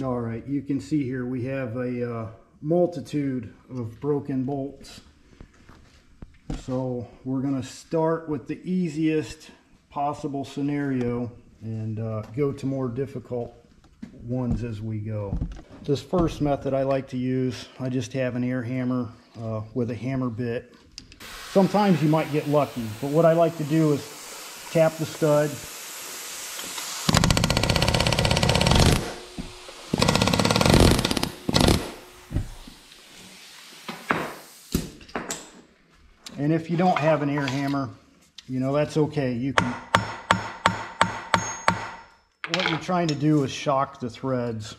All right, you can see here we have a multitude of broken bolts. So we're going to start with the easiest possible scenario and go to more difficult ones as we go. This first method I like to use, I just have an air hammer with a hammer bit. Sometimes you might get lucky, but what I like to do is tap the stud. And if you don't have an air hammer, you know, that's okay. You can, what you're trying to do is shock the threads.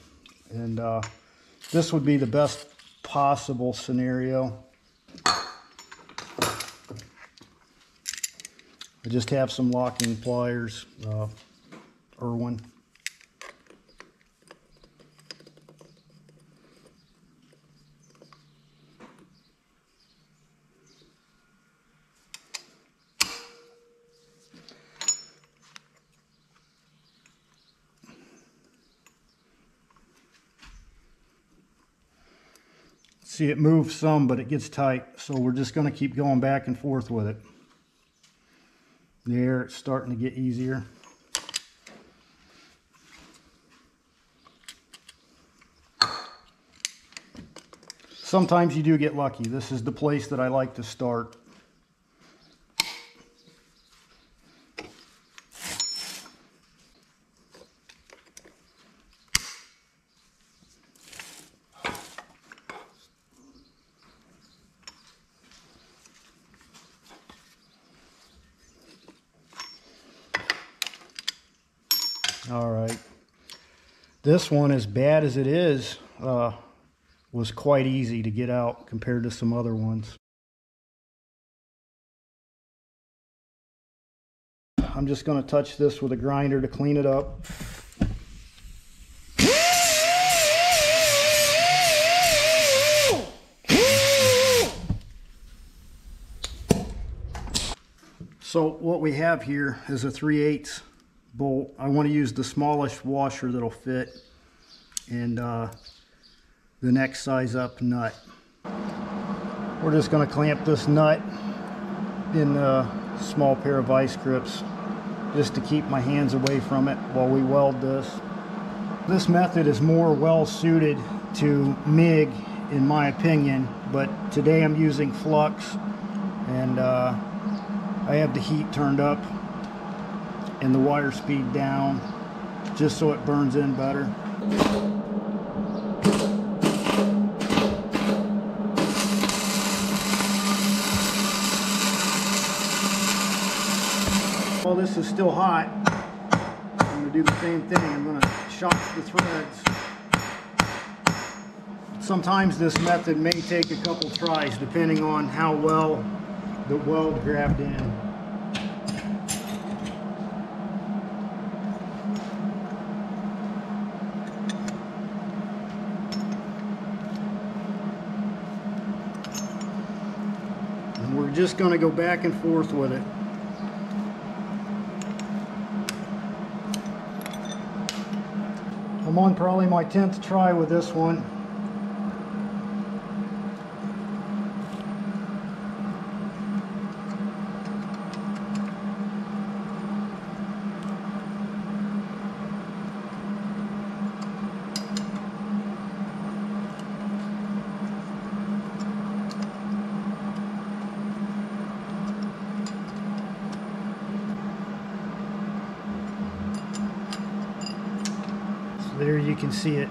And this would be the best possible scenario. I just have some locking pliers, Irwin. See, it moves some, but it gets tight, so we're just going to keep going back and forth with it. There, it's starting to get easier. Sometimes you do get lucky. This is the place that I like to start. All right, this one, as bad as it is, was quite easy to get out compared to some other ones. I'm just going to touch this with a grinder to clean it up. So what we have here is a 3/8 bolt. I want to use the smallest washer that'll fit, and the next size up nut. We're just going to clamp this nut in a small pair of vice grips just to keep my hands away from it while we weld this. This method is more well suited to MIG in my opinion, but today I'm using flux, and I have the heat turned up and the wire speed down just so it burns in better. While this is still hot, I'm going to do the same thing. I'm going to shock the threads. Sometimes this method may take a couple tries depending on how well the weld grabbed in. And we're just going to go back and forth with it. I'm on probably my 10th try with this one. There you can see it